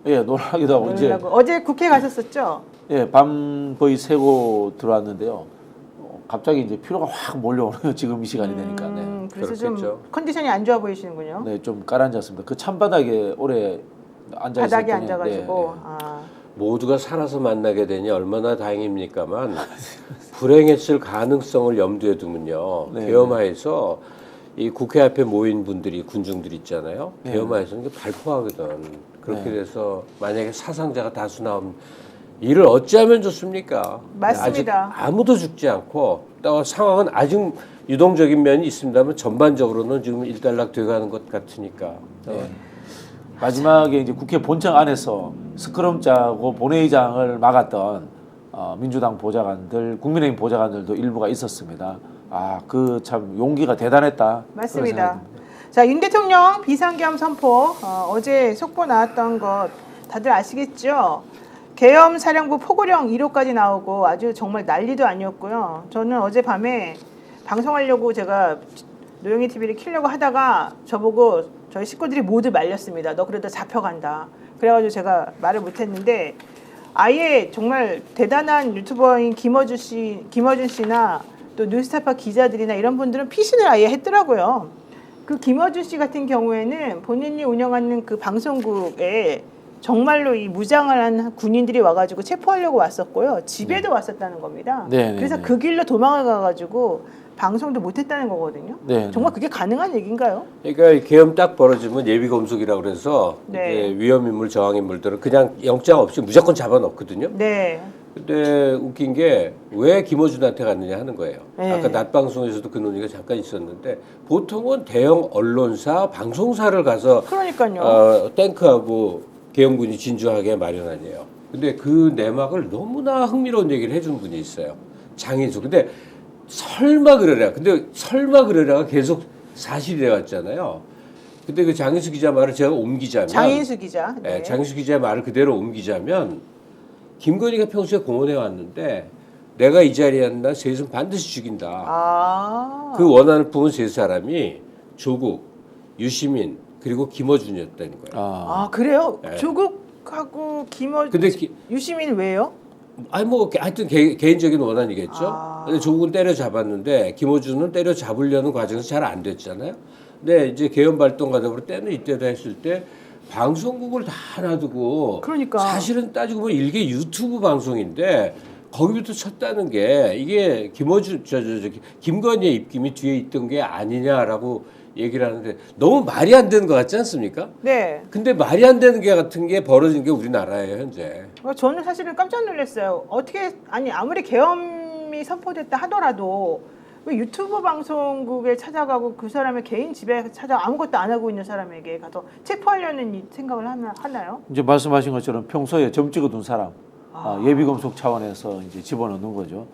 예, 놀라기도 하고 이제 어제 국회 가셨었죠? 예, 밤 거의 새고 들어왔는데요. 갑자기 이제 피로가 확 몰려오네요. 지금 이 시간이 되니까. 네. 그래서 그렇겠죠. 좀 컨디션이 안 좋아 보이시는군요. 네, 좀 가라앉았습니다. 그 찬바닥에 오래 앉아 있었더니 바닥에 앉아가지고. 네, 아. 모두가 살아서 만나게 되니 얼마나 다행입니까만 불행했을 가능성을 염두에 두면요. 네. 계엄하에서 이 국회 앞에 모인 분들이 군중들 있잖아요. 네. 계엄하에서는 이게 발포하거든. 그렇게 네. 돼서 만약에 사상자가 다수 나오면 이를 어찌하면 좋습니까? 맞습니다. 아직 아무도 죽지 않고 또 상황은 아직 유동적인 면이 있습니다만 전반적으로는 지금 일단락 돼가는 것 같으니까. 네. 마지막에 이제 국회 본청 안에서 스크럼 짜고 본회의장을 막았던 민주당 보좌관들, 국민의힘 보좌관들도 일부가 있었습니다. 아, 그 참 용기가 대단했다. 맞습니다. 자, 윤 대통령 비상계엄 선포 어제 속보 나왔던 것 다들 아시겠죠? 계엄 사령부 포고령 1호까지 나오고 아주 정말 난리도 아니었고요. 저는 어젯밤에 방송하려고 제가 노영희 TV를 켜려고 하다가 저보고 저희 식구들이 모두 말렸습니다. 너 그러다 잡혀간다. 그래가지고 제가 말을 못했는데 아예 정말 대단한 유튜버인 김어준 씨나 또 뉴스타파 기자들이나 이런 분들은 피신을 아예 했더라고요. 그 김어준 씨 같은 경우에는 본인이 운영하는 그 방송국에 정말로 이 무장을 한 군인들이 와가지고 체포하려고 왔었고요. 집에도 왔었다는 겁니다. 네, 그래서 네. 그 길로 도망을 가가지고 방송도 못했다는 거거든요. 네, 정말 그게 가능한 얘기인가요? 그러니까 계엄 딱 벌어지면 예비 검속이라고 그래서 네. 이제 위험인물, 저항인물들은 그냥 영장 없이 무조건 잡아넣거든요. 네. 근데 웃긴 게 왜 김어준한테 갔느냐 하는 거예요. 네. 아까 낮 방송에서도 그 논의가 잠깐 있었는데 보통은 대형 언론사, 방송사를 가서 그러니까요. 탱크하고 계엄군이 진주하게 마련하네요. 근데 그 내막을 너무나 흥미로운 얘기를 해준 분이 있어요. 장인수. 근데 설마 그러랴. 근데 설마 그러랴가 계속 사실이 돼왔잖아요. 근데 그 장인수 기자 말을 제가 옮기자면 장인수 기자. 네. 네, 장인수 기자의 말을 그대로 옮기자면 김건희가 평소에 공언해 왔는데 내가 이 자리에 앉나 셋은 반드시 죽인다. 아. 그 원하는 품은 세 사람이 조국, 유시민 그리고 김어준이었다는 거예요. 아, 아 그래요? 네. 조국하고 근데 유시민 왜요? 아니 뭐 하여튼 개인적인 원한이겠죠. 아. 근데 조국은 때려잡았는데 김어준은 때려잡으려는 과정에서 잘 안 됐잖아요. 근데 이제 계엄 발동 가다보니 때는 이때다 했을 때 방송국을 다 놔두고 그러니까. 사실은 따지고 보면 일개 유튜브 방송인데 거기부터 쳤다는 게 이게 김건희의 입김이 뒤에 있던 게 아니냐라고 얘기를 하는데 너무 말이 안 되는 것 같지 않습니까? 네. 근데 말이 안 되는 게 같은 게 벌어진 게 우리나라예요 현재. 저는 사실은 깜짝 놀랐어요. 어떻게 아무리 계엄이 선포됐다 하더라도 왜 유튜브 방송국에 찾아가고 그 사람의 개인 집에 찾아 아무것도 안 하고 있는 사람에게 가서 체포하려는 이 생각을 하나요? 이제 말씀하신 것처럼 평소에 점 찍어둔 사람 예비 검속 차원에서 이제 집어넣는 거죠.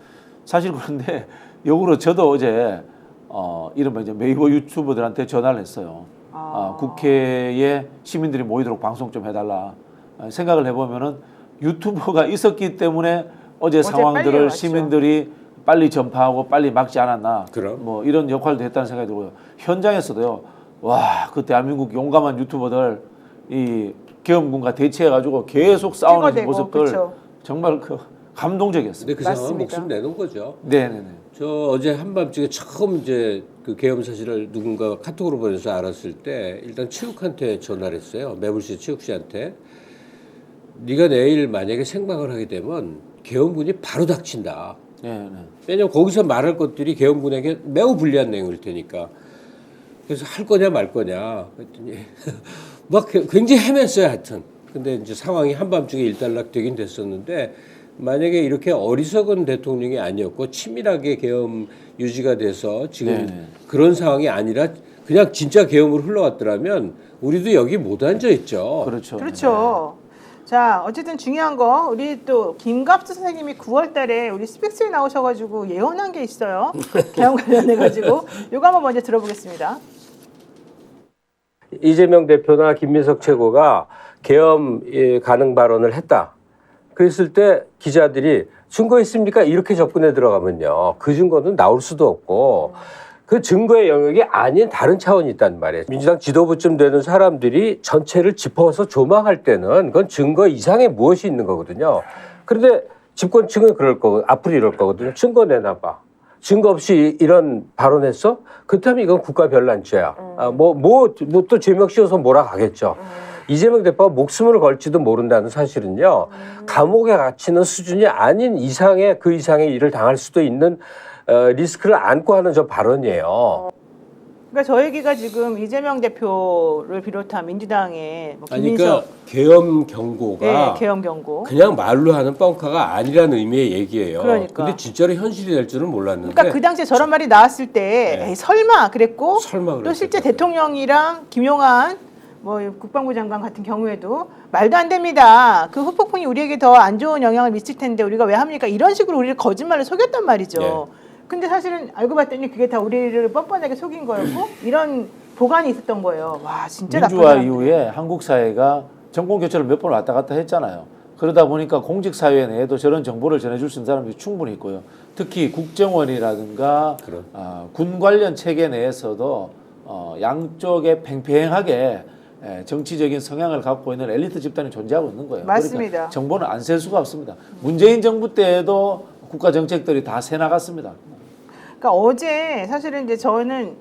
사실 그런데 역으로 저도 어제 이른바 이제 네이버 유튜버들한테 전화를 했어요. 국회에 시민들이 모이도록 방송 좀 해달라. 생각을 해보면은 유튜버가 있었기 때문에 어제 빨리 상황들을 왔죠. 시민들이 빨리 전파하고 빨리 막지 않았나. 그럼. 뭐 이런 역할도 했다는 생각이 들고요. 현장에서도요. 와, 그 대한민국 용감한 유튜버들 이 계엄군과 대치해가지고 계속 싸우는 찍어대고, 모습들 그쵸. 정말 그 감동적이었습니다. 근데 그 상황은 맞습니다. 목숨 내는 거죠. 네네네. 저 어제 한밤중에 처음 이제 그 계엄 사실을 누군가 카톡으로 보내서 알았을 때 일단 최욱한테 전화를 했어요. 매불시 최욱 씨한테. 네가 내일 만약에 생방을 하게 되면 계엄군이 바로 닥친다. 네네. 왜냐면 거기서 말할 것들이 계엄군에게 매우 불리한 내용일 테니까. 그래서 할 거냐 말 거냐 그랬더니 막 굉장히 헤맸어요 하여튼. 근데 이제 상황이 한밤중에 일단락 되긴 됐었는데 만약에 이렇게 어리석은 대통령이 아니었고 치밀하게 계엄 유지가 돼서 지금 네네. 그런 상황이 아니라 그냥 진짜 계엄으로 흘러갔더라면 우리도 여기 못 앉아 있죠. 그렇죠. 그렇죠. 자, 어쨌든 중요한 거 우리 또 김갑수 선생님이 9월달에 우리 스픽스에 나오셔가지고 예언한 게 있어요. 계엄 관련해가지고 이거 한번 먼저 들어보겠습니다. 이재명 대표나 김민석 최고가 계엄 가능 발언을 했다. 그랬을 때 기자들이 증거 있습니까? 이렇게 접근해 들어가면요. 그 증거는 나올 수도 없고 그 증거의 영역이 아닌 다른 차원이 있단 말이에요. 민주당 지도부쯤 되는 사람들이 전체를 짚어서 조망할 때는 그건 증거 이상의 무엇이 있는 거거든요. 그런데 집권층은 그럴 거고 앞으로 이럴 거거든요. 증거 내놔봐. 증거 없이 이런 발언했어? 그렇다면 이건 국가 별난죄야. 또 죄명 씌워서 몰아가겠죠. 이재명 대표가 목숨을 걸지도 모른다는 사실은요. 감옥에 갇히는 수준이 아닌 이상의 그 이상의 일을 당할 수도 있는 리스크를 안고 하는 저 발언이에요. 그러니까 저 얘기가 지금 이재명 대표를 비롯한 민주당의 뭐 아니, 김민석 그러니까 계엄 경고가 네, 계엄 경고. 그냥 말로 하는 뻥카가 아니라는 의미의 얘기예요. 그러니까. 근데 진짜로 현실이 될 줄은 몰랐는데. 그러니까 그 당시에 저런 말이 나왔을 때 네. 에이, 설마 그랬고 설마 또 그랬을 실제 거예요. 대통령이랑 김용한 뭐 국방부 장관 같은 경우에도 말도 안 됩니다. 그 후폭풍이 우리에게 더 안 좋은 영향을 미칠 텐데 우리가 왜 합니까? 이런 식으로 우리를 거짓말을 속였단 말이죠. 네. 근데 사실은 알고 봤더니 그게 다 우리를 뻔뻔하게 속인 거였고 이런 보관이 있었던 거예요. 와 진짜 나쁜 민주화 사람들. 이후에 한국 사회가 정권 교체를 몇 번 왔다 갔다 했잖아요. 그러다 보니까 공직 사회 내에도 저런 정보를 전해줄 수 있는 사람들이 충분히 있고요. 특히 국정원이라든가 군 관련 체계 내에서도 양쪽에 팽팽하게 정치적인 성향을 갖고 있는 엘리트 집단이 존재하고 있는 거예요. 맞습니다. 그러니까 정보는 안 셀 수가 없습니다. 문재인 정부 때에도 국가 정책들이 다 새 나갔습니다. 그러니까 어제 사실은 이제 저는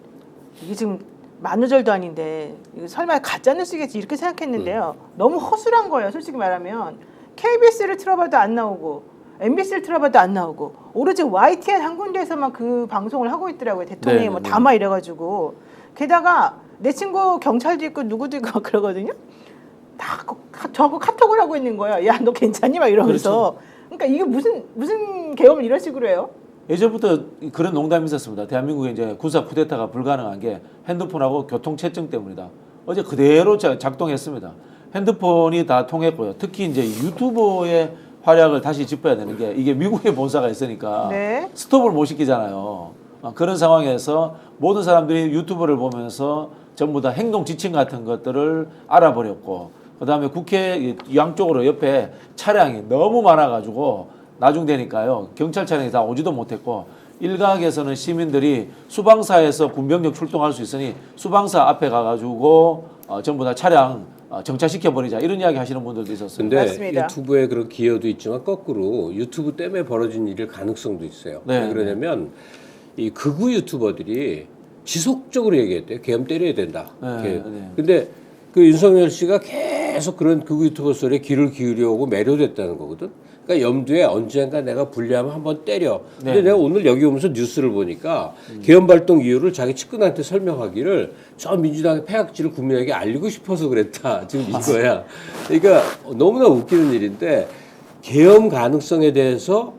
이게 지금 만우절도 아닌데 이거 설마 가짜 뉴스겠지 이렇게 생각했는데요. 너무 허술한 거예요. 솔직히 말하면 KBS를 틀어봐도 안 나오고 MBC를 틀어봐도 안 나오고 오로지 YTN 한 군데에서만 그 방송을 하고 있더라고요. 대통령이 뭐 담아 이래가지고 게다가 내 친구 경찰도 있고 누구도 있고 그러거든요. 다 저하고 카톡을 하고 있는 거예요. 야 너 괜찮니? 막 이러면서. 그러니까 이게 무슨 계엄을 이런 식으로 해요? 예전부터 그런 농담이 있었습니다. 대한민국에 이제 군사 쿠데타가 불가능한 게 핸드폰하고 교통 체증 때문이다. 어제 그대로 작동했습니다. 핸드폰이 다 통했고요. 특히 이제 유튜버의 활약을 다시 짚어야 되는 게 이게 미국에 본사가 있으니까 네. 스톱을 못 시키잖아요. 그런 상황에서 모든 사람들이 유튜브를 보면서 전부 다 행동 지침 같은 것들을 알아버렸고 그다음에 국회 양쪽으로 옆에 차량이 너무 많아가지고 나중 되니까요. 경찰 차량이 다 오지도 못했고 일각에서는 시민들이 수방사에서 군병력 출동할 수 있으니 수방사 앞에 가가지고 전부 다 차량 정차시켜버리자 이런 이야기 하시는 분들도 있었어요. 근데 맞습니다. 유튜브에 그런 기여도 있지만 거꾸로 유튜브 때문에 벌어진 일일 가능성도 있어요. 네, 왜 그러냐면 이 극우 유튜버들이 지속적으로 얘기했대요. 계엄 때려야 된다. 네, 이렇게. 네. 근데 그 윤석열 씨가 계속 그런 극우 유튜버 소리에 귀를 기울여오고 매료됐다는 거거든. 그러니까 염두에 언젠가 내가 불리하면 한번 때려. 근데 네. 내가 오늘 여기 오면서 뉴스를 보니까 계엄 발동 이유를 자기 측근한테 설명하기를 저 민주당의 폐악질을 국민에게 알리고 싶어서 그랬다. 지금 이거야. 그러니까 너무나 웃기는 일인데 계엄 가능성에 대해서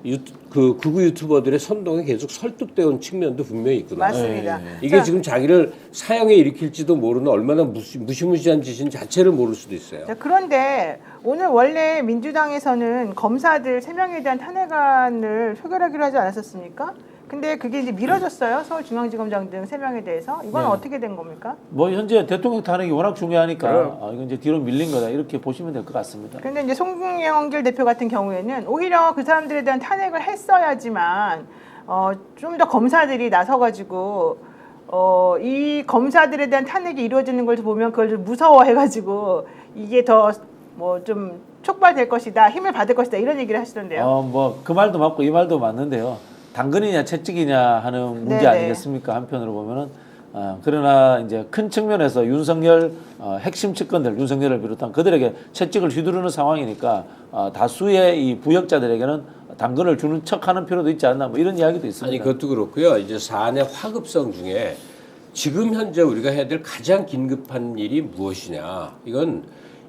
그 극우 유튜버들의 선동에 계속 설득되어 온 측면도 분명히 있구나. 맞습니다. 이게 자, 지금 자기를 사형에 일으킬지도 모르는 얼마나 무시무시한 짓인 자체를 모를 수도 있어요. 자, 그런데 오늘 원래 민주당에서는 검사들 3명에 대한 탄핵안을 표결하기로 하지 않았었습니까? 근데 그게 이제 미뤄졌어요. 서울중앙지검장 등 3명에 대해서. 이건 네. 어떻게 된 겁니까? 뭐 현재 대통령 탄핵이 워낙 중요하니까 이건 이제 뒤로 밀린 거다 이렇게 보시면 될 것 같습니다. 근데 이제 송영길 대표 같은 경우에는 오히려 그 사람들에 대한 탄핵을 했어야지만 좀 더 검사들이 나서가지고 이 검사들에 대한 탄핵이 이루어지는 걸 보면 그걸 좀 무서워해가지고 이게 더 뭐 좀 촉발될 것이다, 힘을 받을 것이다 이런 얘기를 하시던데요. 뭐 그 말도 맞고 이 말도 맞는데요. 당근이냐 채찍이냐 하는 문제 네네. 아니겠습니까? 한편으로 보면은 그러나 이제 큰 측면에서 윤석열 핵심 측근들 윤석열을 비롯한 그들에게 채찍을 휘두르는 상황이니까 다수의 이 부역자들에게는 당근을 주는 척하는 필요도 있지 않나 뭐 이런 이야기도 있습니다. 아니 그것도 그렇고요. 이제 사안의 화급성 중에 지금 현재 우리가 해야 될 가장 긴급한 일이 무엇이냐. 이건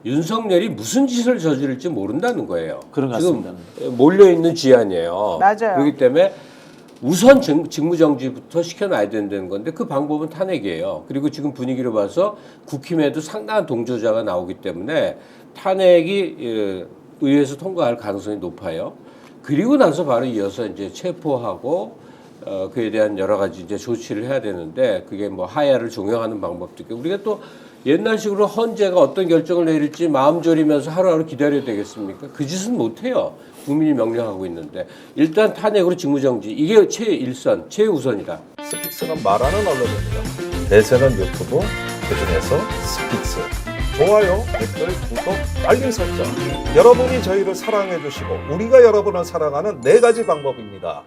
윤석열이 무슨 짓을 저지를지 모른다는 거예요. 그런 것 지금 같습니다. 몰려 있는 지안이에요. 맞아요. 그렇기 때문에 우선 직무정지부터 시켜놔야 된다는 건데 그 방법은 탄핵이에요. 그리고 지금 분위기로 봐서 국힘에도 상당한 동조자가 나오기 때문에 탄핵이 의회에서 통과할 가능성이 높아요. 그리고 나서 바로 이어서 이제 체포하고 그에 대한 여러 가지 이제 조치를 해야 되는데 그게 뭐 하야를 종용하는 방법도 있고 우리가 또 옛날식으로 헌재가 어떤 결정을 내릴지 마음 졸이면서 하루하루 기다려야 되겠습니까? 그 짓은 못해요. 국민이 명령하고 있는데 일단 탄핵으로 직무정지 이게 최일선, 최우선이다. 스픽스는 말하는 언론입니다. 대세는 유튜브, 그중에서 스픽스. 좋아요, 댓글, 구독, 알림 설정. 여러분이 저희를 사랑해 주시고 우리가 여러분을 사랑하는 4가지 방법입니다.